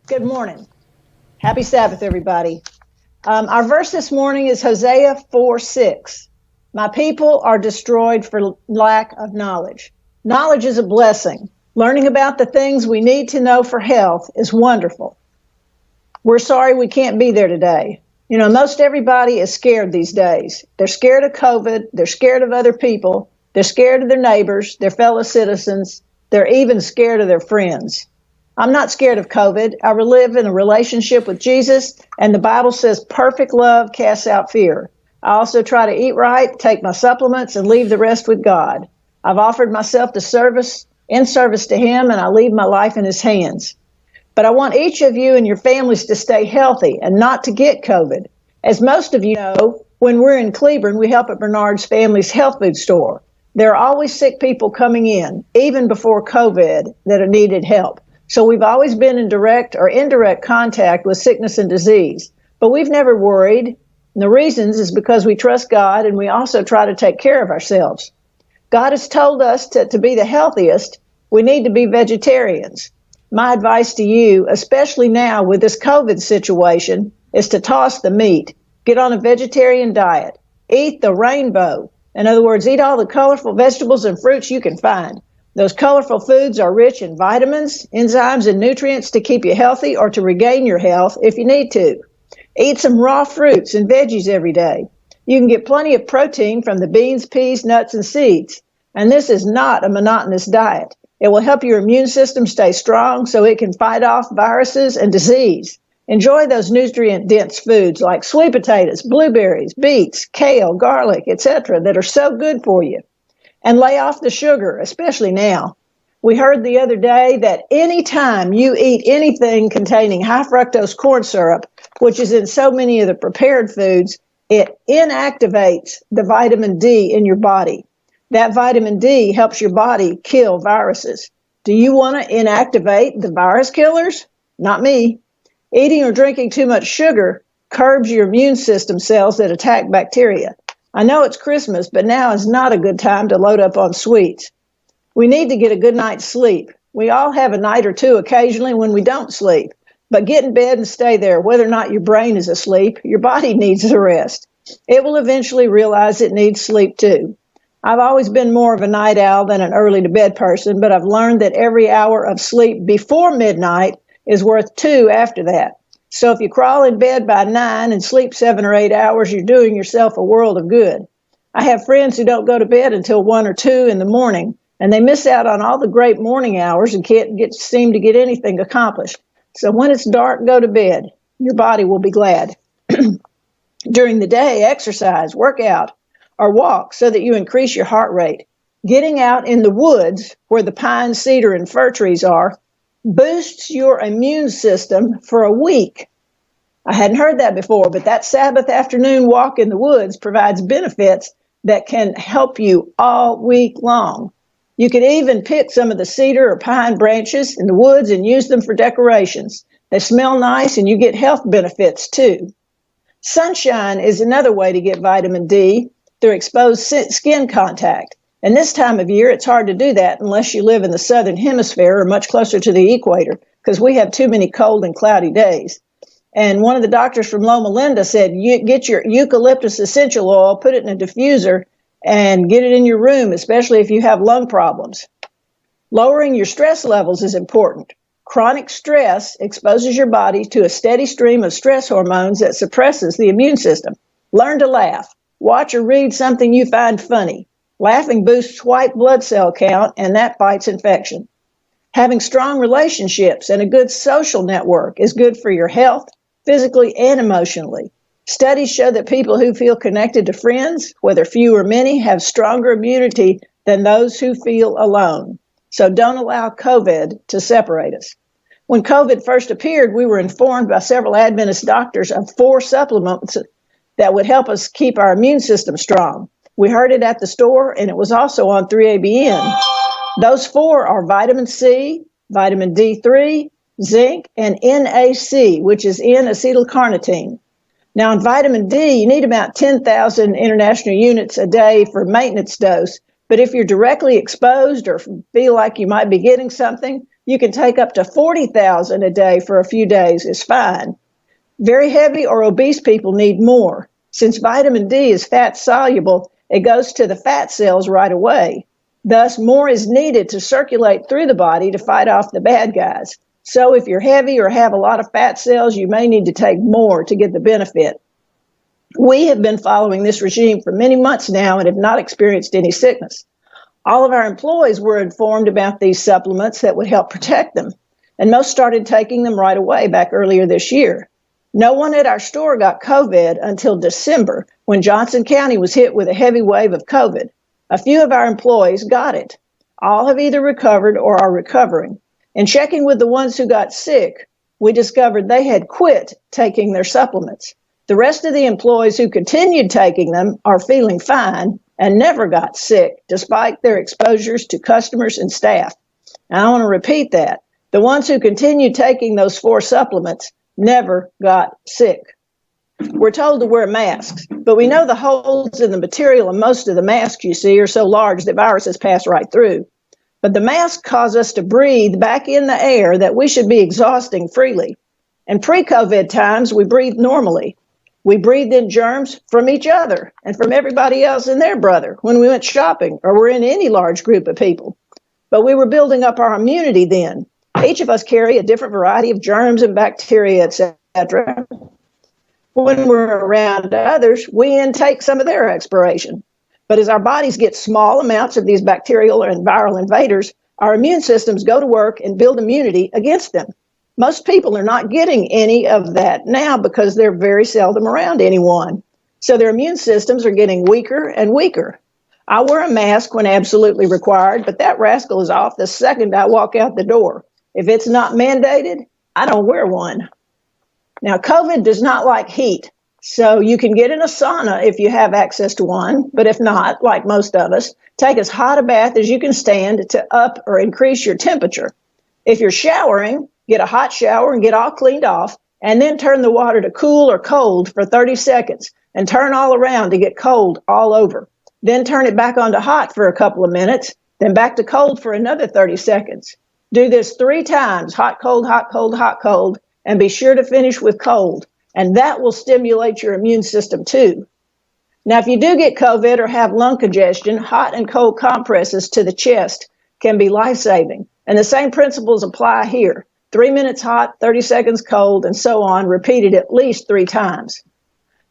Good morning. Happy Sabbath, everybody. Our verse this morning is Hosea 4:6. My people are destroyed for lack of knowledge. Knowledge is a blessing. Learning about the things we need to know for health is wonderful. We're sorry we can't be there today. Most everybody is scared these days. They're scared of COVID. They're scared of other people. They're scared of their neighbors, their fellow citizens. They're even scared of their friends. I'm not scared of COVID. I live in a relationship with Jesus, and the Bible says perfect love casts out fear. I also try to eat right, take my supplements, and leave the rest with God. I've offered myself in service to Him, and I leave my life in His hands. But I want each of you and your families to stay healthy and not to get COVID. As most of you know, when we're in Cleburne, we help at Bernard's family's health food store. There are always sick people coming in, even before COVID, that have needed help. So we've always been in direct or indirect contact with sickness and disease, but we've never worried. And the reasons is because we trust God and we also try to take care of ourselves. God has told us to be the healthiest, we need to be vegetarians. My advice to you, especially now with this COVID situation, is to toss the meat. Get on a vegetarian diet. Eat the rainbow. In other words, eat all the colorful vegetables and fruits you can find. Those colorful foods are rich in vitamins, enzymes, and nutrients to keep you healthy or to regain your health if you need to. Eat some raw fruits and veggies every day. You can get plenty of protein from the beans, peas, nuts, and seeds. And this is not a monotonous diet. It will help your immune system stay strong so it can fight off viruses and disease. Enjoy those nutrient-dense foods like sweet potatoes, blueberries, beets, kale, garlic, etc. that are so good for you. And lay off the sugar, especially now. We heard the other day that anytime you eat anything containing high fructose corn syrup, which is in so many of the prepared foods, it inactivates the vitamin D in your body. That vitamin D helps your body kill viruses. Do you want to inactivate the virus killers? Not me. Eating or drinking too much sugar curbs your immune system cells that attack bacteria. I know it's Christmas, but now is not a good time to load up on sweets. We need to get a good night's sleep. We all have a night or two occasionally when we don't sleep, but get in bed and stay there. Whether or not your brain is asleep, your body needs a rest. It will eventually realize it needs sleep too. I've always been more of a night owl than an early to bed person, but I've learned that every hour of sleep before midnight is worth 2 after that. So if you crawl in bed by 9 and sleep 7 or 8 hours, you're doing yourself a world of good. I have friends who don't go to bed until 1 or 2 in the morning, and they miss out on all the great morning hours and can't seem to get anything accomplished. So when it's dark, go to bed. Your body will be glad. During the day, exercise, work out, or walk so that you increase your heart rate. Getting out in the woods where the pine, cedar, and fir trees are boosts your immune system for a week. I hadn't heard that before, but that Sabbath afternoon walk in the woods provides benefits that can help you all week long. You can even pick some of the cedar or pine branches in the woods and use them for decorations. They smell nice and you get health benefits too. Sunshine is another way to get vitamin D through exposed skin contact. And this time of year, it's hard to do that unless you live in the southern hemisphere or much closer to the equator, because we have too many cold and cloudy days. And one of the doctors from Loma Linda said, you get your eucalyptus essential oil, put it in a diffuser, and get it in your room, especially if you have lung problems. Lowering your stress levels is important. Chronic stress exposes your body to a steady stream of stress hormones that suppresses the immune system. Learn to laugh. Watch or read something you find funny. Laughing boosts white blood cell count, and that fights infection. Having strong relationships and a good social network is good for your health, physically and emotionally. Studies show that people who feel connected to friends, whether few or many, have stronger immunity than those who feel alone. So don't allow COVID to separate us. When COVID first appeared, we were informed by several Adventist doctors of 4 supplements that would help us keep our immune system strong. We heard it at the store, and it was also on 3ABN. Those 4 are vitamin C, vitamin D3, zinc, and NAC, which is N-acetylcarnitine. Now, in vitamin D, you need about 10,000 international units a day for maintenance dose. But if you're directly exposed or feel like you might be getting something, You can take up to 40,000 a day for a few days is fine. Very heavy or obese people need more. Since vitamin D is fat soluble, it goes to the fat cells right away. Thus, more is needed to circulate through the body to fight off the bad guys. So if you're heavy or have a lot of fat cells, you may need to take more to get the benefit. We have been following this regime for many months now and have not experienced any sickness. All of our employees were informed about these supplements that would help protect them, and most started taking them right away back earlier this year. No one at our store got COVID until December, when Johnson County was hit with a heavy wave of COVID. A few of our employees got it. All have either recovered or are recovering. In checking with the ones who got sick, we discovered they had quit taking their supplements. The rest of the employees who continued taking them are feeling fine and never got sick, despite their exposures to customers and staff. And I want to repeat that. The ones who continued taking those 4 supplements never got sick. We're told to wear masks, but we know the holes in the material of most of the masks you see are so large that viruses pass right through. But the masks cause us to breathe back in the air that we should be exhausting freely. In pre-COVID times, we breathed normally. We breathed in germs from each other and from everybody else and their brother when we went shopping or were in any large group of people. But we were building up our immunity then. Each of us carry a different variety of germs and bacteria, etc. When we're around others, we intake some of their expiration. But as our bodies get small amounts of these bacterial and viral invaders, our immune systems go to work and build immunity against them. Most people are not getting any of that now because they're very seldom around anyone. So their immune systems are getting weaker and weaker. I wear a mask when absolutely required, but that rascal is off the second I walk out the door. If it's not mandated, I don't wear one. Now, COVID does not like heat, so you can get in a sauna if you have access to one, but if not, like most of us, take as hot a bath as you can stand to up or increase your temperature. If you're showering, get a hot shower and get all cleaned off, and then turn the water to cool or cold for 30 seconds and turn all around to get cold all over. Then turn it back on to hot for a couple of minutes, then back to cold for another 30 seconds. Do this 3 times, hot, cold, hot, cold, hot, cold, and be sure to finish with cold. And that will stimulate your immune system too. Now, if you do get COVID or have lung congestion, hot and cold compresses to the chest can be life-saving. And the same principles apply here. 3 minutes hot, 30 seconds cold, and so on, repeated at least 3 times.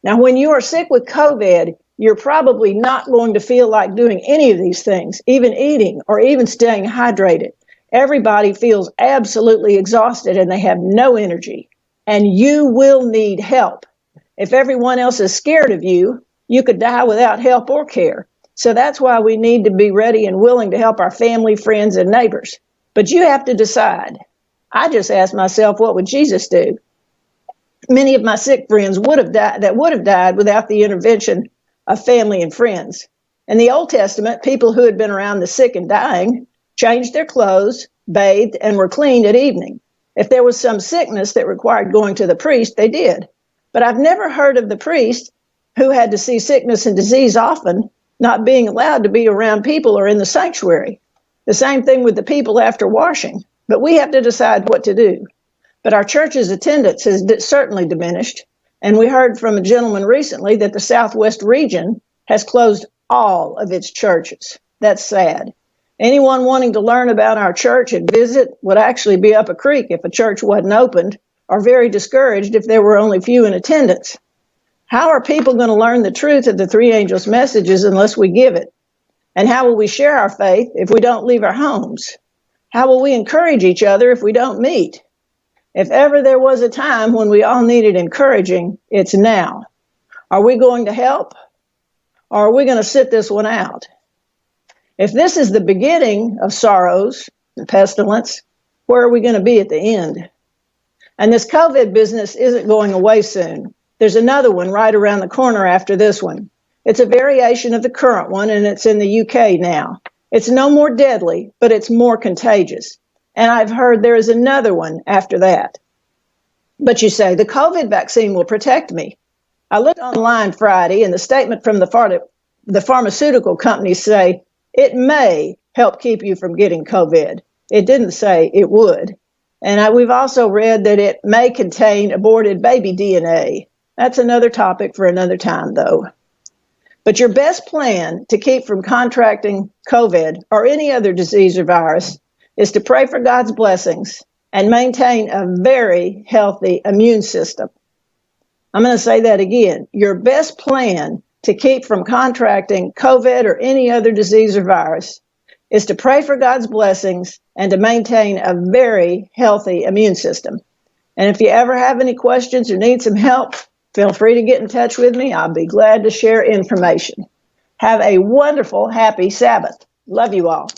Now, when you are sick with COVID, you're probably not going to feel like doing any of these things, even eating or even staying hydrated. Everybody feels absolutely exhausted and they have no energy. And you will need help. If everyone else is scared of you, you could die without help or care. So that's why we need to be ready and willing to help our family, friends, and neighbors. But you have to decide. I just asked myself, what would Jesus do? Many of my sick friends would have died without the intervention of family and friends. In the Old Testament, people who had been around the sick and dying changed their clothes, bathed, and were cleaned at evening. If there was some sickness that required going to the priest, they did. But I've never heard of the priest who had to see sickness and disease often, not being allowed to be around people or in the sanctuary. The same thing with the people after washing. But we have to decide what to do. But our church's attendance has certainly diminished. And we heard from a gentleman recently that the Southwest region has closed all of its churches. That's sad. Anyone wanting to learn about our church and visit would actually be up a creek if a church wasn't opened, or very discouraged if there were only few in attendance. How are people going to learn the truth of the 3 angels' messages unless we give it? And how will we share our faith if we don't leave our homes? How will we encourage each other if we don't meet? If ever there was a time when we all needed encouraging, it's now. Are we going to help? Or are we going to sit this one out? If this is the beginning of sorrows and pestilence, where are we going to be at the end? And this COVID business isn't going away soon. There's another one right around the corner after this one. It's a variation of the current one, and it's in the UK now. It's no more deadly, but it's more contagious. And I've heard there is another one after that. But you say, the COVID vaccine will protect me. I looked online Friday, and the statement from the pharmaceutical companies say, it may help keep you from getting COVID. It didn't say it would. And we've also read that it may contain aborted baby DNA. That's another topic for another time, though. But your best plan to keep from contracting COVID or any other disease or virus is to pray for God's blessings and maintain a very healthy immune system. I'm going to say that again. Your best plan to keep from contracting COVID or any other disease or virus is to pray for God's blessings and to maintain a very healthy immune system. And if you ever have any questions or need some help, feel free to get in touch with me. I'll be glad to share information. Have a wonderful, happy Sabbath. Love you all.